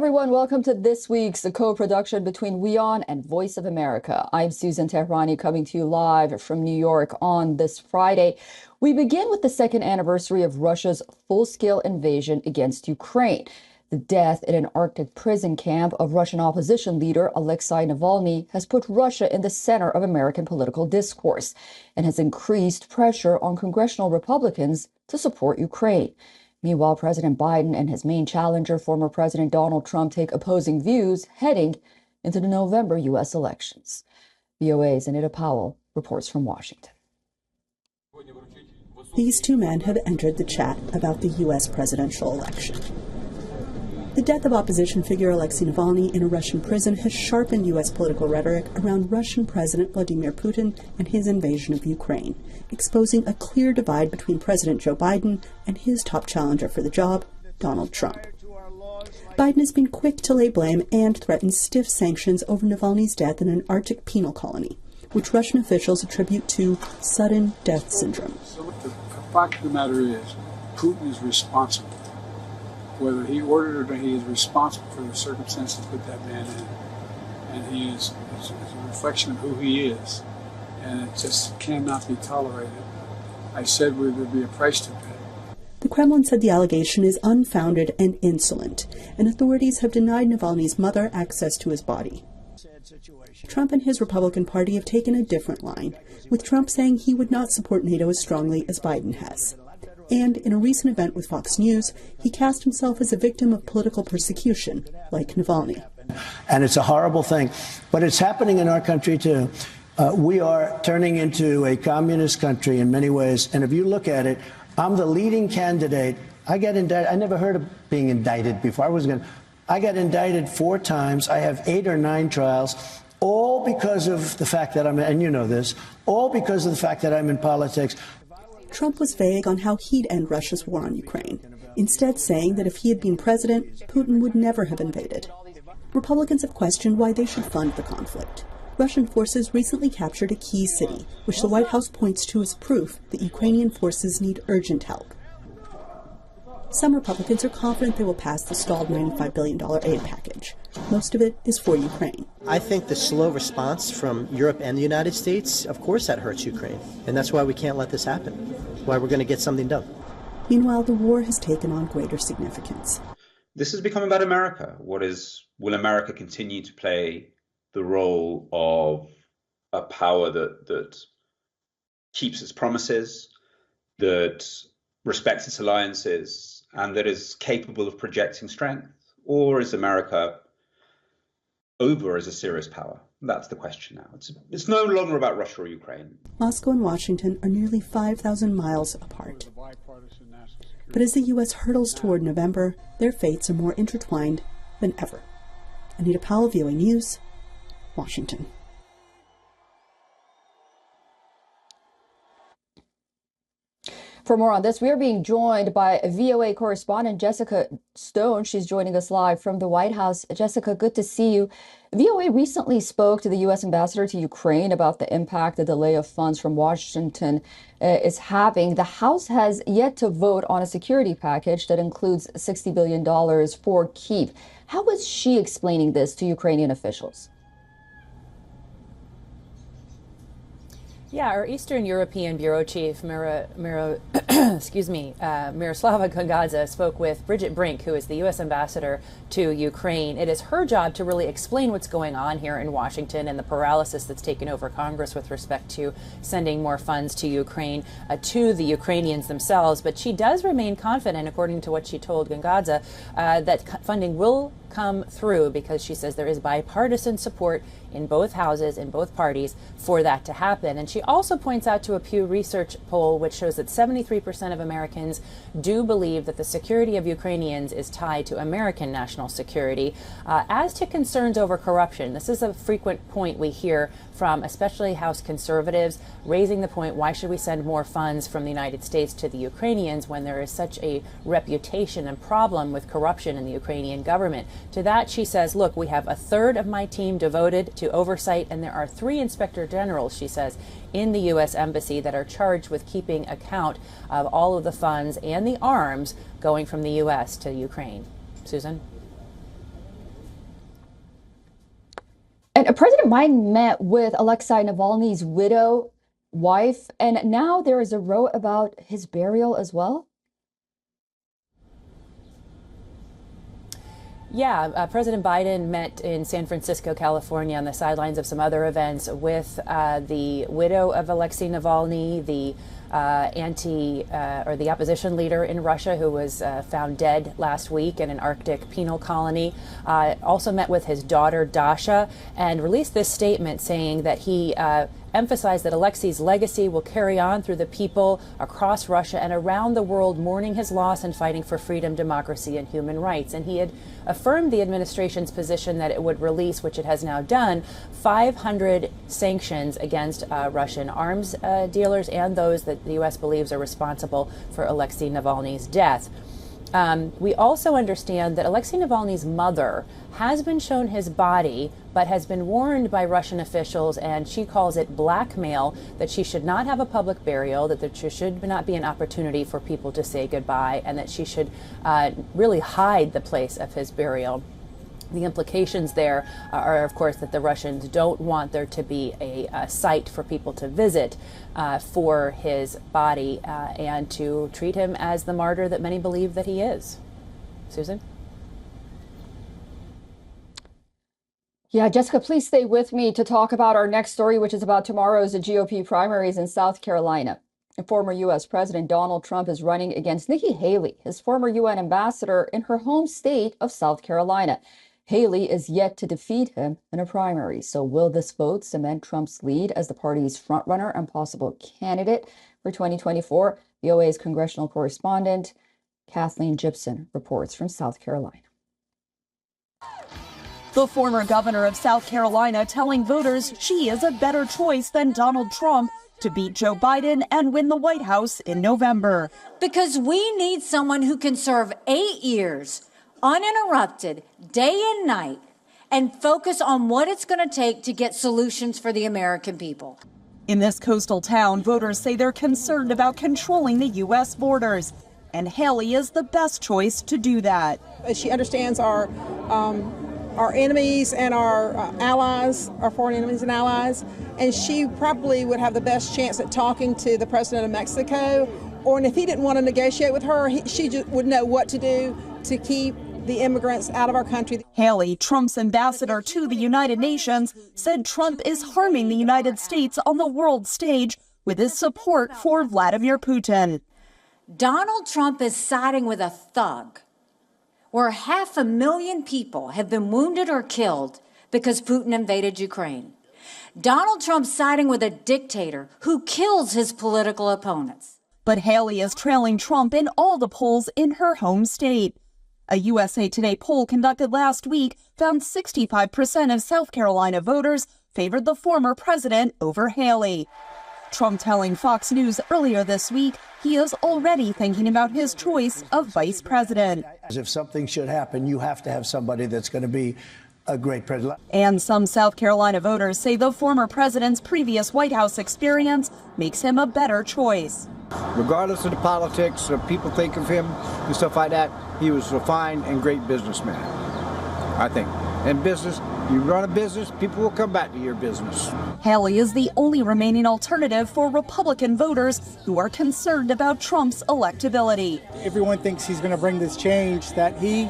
everyone, welcome to this week's co-production between WION and Voice of America. I'm Susan Tehrani coming to you live from New York on this Friday. We begin with the second anniversary of Russia's full-scale invasion against Ukraine. The death in an Arctic prison camp of Russian opposition leader Alexei Navalny has put Russia in the center of American political discourse and has increased pressure on congressional Republicans to support Ukraine. Meanwhile, President Biden and his main challenger, former President Donald Trump, take opposing views heading into the November U.S. elections. VOA's Anita Powell reports from Washington. These two men have entered the chat about the U.S. presidential election. The death of opposition figure Alexei Navalny in a Russian prison has sharpened U.S. political rhetoric around Russian President Vladimir Putin and his invasion of Ukraine, exposing a clear divide between President Joe Biden and his top challenger for the job, Donald Trump. Biden has been quick to lay blame and threaten stiff sanctions over Navalny's death in an Arctic penal colony, which Russian officials attribute to sudden death syndrome. The fact of the matter is, Putin is responsible. Whether he ordered it or not, he is responsible for the circumstances that put that man in. And he is a reflection of who he is. And it just cannot be tolerated. I said there would be a price to pay. The Kremlin said the allegation is unfounded and insolent, and authorities have denied Navalny's mother access to his body. Trump and his Republican Party have taken a different line, with Trump saying he would not support NATO as strongly as Biden has. And in a recent event with Fox News, he cast himself as a victim of political persecution, like Navalny. And it's a horrible thing, but it's happening in our country too. We are turning into a communist country in many ways, and if you look at it, I'm the leading candidate. I get indicted. I never heard of being indicted before. I got indicted 4 times. I have 8 or 9 trials, all because of the fact that and you know this, all because of the fact that I'm in politics. Trump was vague on how he'd end Russia's war on Ukraine, instead saying that if he had been president, Putin would never have invaded. Republicans have questioned why they should fund the conflict. Russian forces recently captured a key city, which the White House points to as proof that Ukrainian forces need urgent help. Some Republicans are confident they will pass the stalled $95 billion aid package. Most of it is for Ukraine. I think the slow response from Europe and the United States, of course that hurts Ukraine. And that's why we can't let this happen, why we're going to get something done. Meanwhile, the war has taken on greater significance. This has become about America. Will America continue to play the role of a power that keeps its promises, that respects its alliances, and that is capable of projecting strength? Or is America over as a serious power? That's the question now. It's no longer about Russia or Ukraine. Moscow and Washington are nearly 5,000 miles apart. But as the U.S. hurtles toward November, their fates are more intertwined than ever. Anita Powell, VOA News, Washington. For more on this, we are being joined by VOA correspondent Jessica Stone. She's joining us live from the White House. Jessica, good to see you. VOA recently spoke to the U.S. ambassador to Ukraine about the impact the delay of funds from Washington is having. The House has yet to vote on a security package that includes $60 billion for Kyiv. How is she explaining this to Ukrainian officials? Yeah, our Eastern European Bureau Chief, Miroslava Gongadze, spoke with Bridget Brink, who is the U.S. ambassador to Ukraine. It is her job to really explain what's going on here in Washington and the paralysis that's taken over Congress with respect to sending more funds to Ukraine, to the Ukrainians themselves. But she does remain confident, according to what she told Gongadze, that funding will come through, because she says there is bipartisan support in both houses, in both parties, for that to happen. And she also points out to a Pew Research poll which shows that 73% of Americans do believe that the security of Ukrainians is tied to American national security. As to concerns over corruption, this is a frequent point we hear from especially House conservatives, raising the point, why should we send more funds from the United States to the Ukrainians when there is such a reputation and problem with corruption in the Ukrainian government? To that, she says, look, we have a third of my team devoted to oversight, and there are 3 inspector generals, she says, in the U.S. Embassy that are charged with keeping account of all of the funds and the arms going from the U.S. to Ukraine. Susan? And President Biden met with Alexei Navalny's wife, and now there is a row about his burial as well. Yeah, President Biden met in San Francisco, California, on the sidelines of some other events with the widow of Alexei Navalny, the the opposition leader in Russia who was found dead last week in an Arctic penal colony. Also met with his daughter Dasha and released this statement saying that he emphasized that Alexei's legacy will carry on through the people across Russia and around the world mourning his loss and fighting for freedom, democracy, and human rights. And he had affirmed the administration's position that it would release, which it has now done, 500 sanctions against Russian arms dealers and those that the U.S. believes are responsible for Alexei Navalny's death. We also understand that Alexei Navalny's mother has been shown his body, but has been warned by Russian officials, and she calls it blackmail, that she should not have a public burial, that there should not be an opportunity for people to say goodbye, and that she should really hide the place of his burial. The implications there are, of course, that the Russians don't want there to be a site for people to visit for his body and to treat him as the martyr that many believe that he is. Susan? Yeah, Jessica, please stay with me to talk about our next story, which is about tomorrow's GOP primaries in South Carolina. And former U.S. President Donald Trump is running against Nikki Haley, his former UN ambassador, in her home state of South Carolina. Haley is yet to defeat him in a primary. So will this vote cement Trump's lead as the party's frontrunner and possible candidate for 2024? VOA's congressional correspondent Kathleen Gibson reports from South Carolina. The former governor of South Carolina telling voters she is a better choice than Donald Trump to beat Joe Biden and win the White House in November. Because we need someone who can serve 8 years uninterrupted, day and night, and focus on what it's going to take to get solutions for the American people. In this coastal town, voters say they're concerned about controlling the U.S. borders, and Haley is the best choice to do that. She understands our enemies and our allies, our foreign enemies and allies, and she probably would have the best chance at talking to the president of Mexico, or if he didn't want to negotiate with her, she just would know what to do to keep the immigrants out of our country. Haley, Trump's ambassador to the United Nations, said Trump is harming the United States on the world stage with his support for Vladimir Putin. Donald Trump is siding with a thug, where 500,000 people have been wounded or killed because Putin invaded Ukraine. Donald Trump siding with a dictator who kills his political opponents. But Haley is trailing Trump in all the polls in her home state. A USA Today poll conducted last week found 65% of South Carolina voters favored the former president over Haley. Trump telling Fox News earlier this week he is already thinking about his choice of vice president. If something should happen, you have to have somebody that's going to be a great president. And some South Carolina voters say the former president's previous White House experience makes him a better choice. Regardless of the politics of people think of him and stuff like that, he was a fine and great businessman, I think. In business, you run a business, people will come back to your business. Haley is the only remaining alternative for Republican voters who are concerned about Trump's electability. Everyone thinks he's going to bring this change that he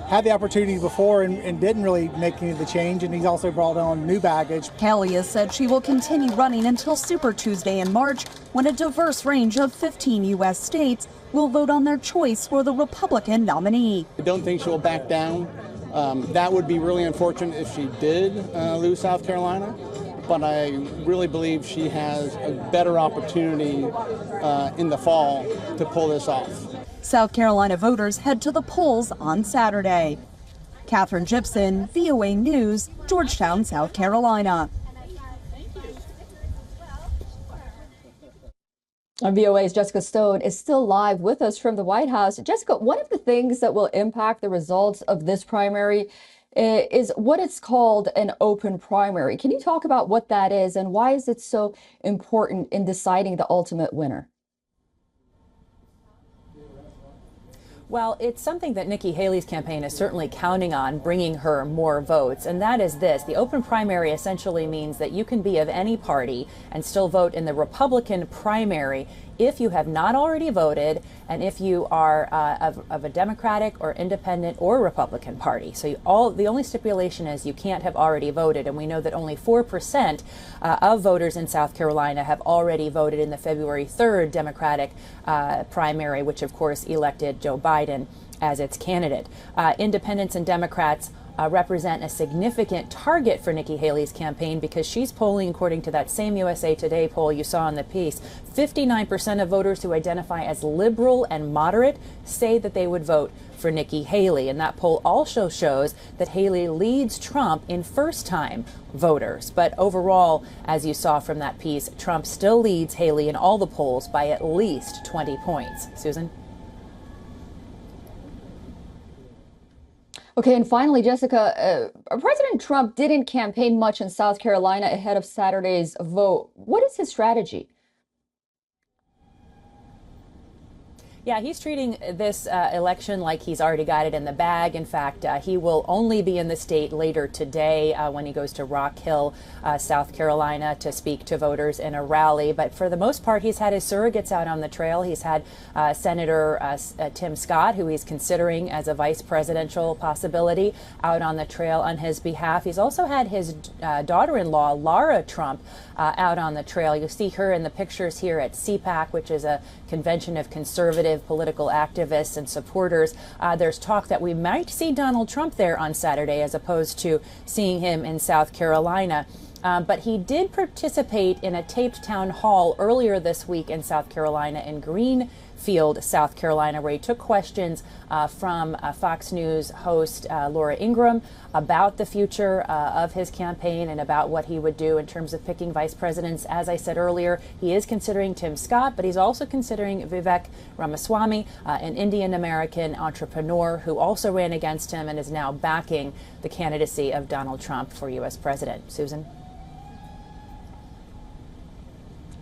had the opportunity before and didn't really make any of the change, and he's also brought on new baggage. Haley has said she will continue running until Super Tuesday in March, when a diverse range of 15 U.S. states will vote on their choice for the Republican nominee. I don't think she'll back down. That would be really unfortunate if she did lose South Carolina, but I really believe she has a better opportunity in the fall to pull this off. South Carolina voters head to the polls on Saturday. Catherine Gibson, VOA News, Georgetown, South Carolina. And VOA's Jessica Stone is still live with us from the White House. Jessica, one of the things that will impact the results of this primary is what it's called an open primary. Can you talk about what that is and why is it so important in deciding the ultimate winner? Well, it's something that Nikki Haley's campaign is certainly counting on, bringing her more votes. And that is this. The open primary essentially means that you can be of any party and still vote in the Republican primary if you have not already voted and if you are of a Democratic or Independent or Republican party. So the only stipulation is you can't have already voted. And we know that only 4% of voters in South Carolina have already voted in the February 3rd Democratic primary, which of course elected Joe Biden as its candidate. Independents and Democrats represent a significant target for Nikki Haley's campaign because she's polling, according to that same USA Today poll you saw in the piece, 59% of voters who identify as liberal and moderate say that they would vote for Nikki Haley. And that poll also shows that Haley leads Trump in first-time voters. But overall, as you saw from that piece, Trump still leads Haley in all the polls by at least 20 points. Susan? Okay, and finally, Jessica, President Trump didn't campaign much in South Carolina ahead of Saturday's vote. What is his strategy? Yeah, he's treating this election like he's already got it in the bag. In fact, he will only be in the state later today when he goes to Rock Hill, South Carolina, to speak to voters in a rally. But for the most part, he's had his surrogates out on the trail. He's had Senator Tim Scott, who he's considering as a vice presidential possibility, out on the trail on his behalf. He's also had his daughter-in-law, Lara Trump, out on the trail. You see her in the pictures here at CPAC, which is a convention of conservative political activists and supporters. There's talk that we might see Donald Trump there on Saturday as opposed to seeing him in South Carolina. But he did participate in a taped town hall earlier this week in South Carolina in Greenfield, South Carolina, where he took questions from Fox News host Laura Ingraham about the future of his campaign and about what he would do in terms of picking vice presidents. As I said earlier, he is considering Tim Scott, but he's also considering Vivek Ramaswamy, an Indian American entrepreneur who also ran against him and is now backing the candidacy of Donald Trump for U.S. president. Susan?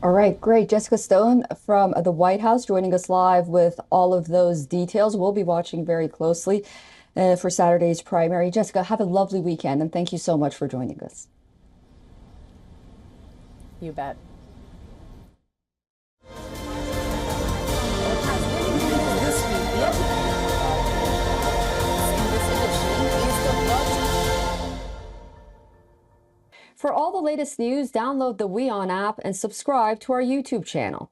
All right, great. Jessica Stone from the White House joining us live with all of those details. We'll be watching very closely for Saturday's primary. Jessica, have a lovely weekend, and thank you so much for joining us. You bet. For all the latest news, download the WION app and subscribe to our YouTube channel.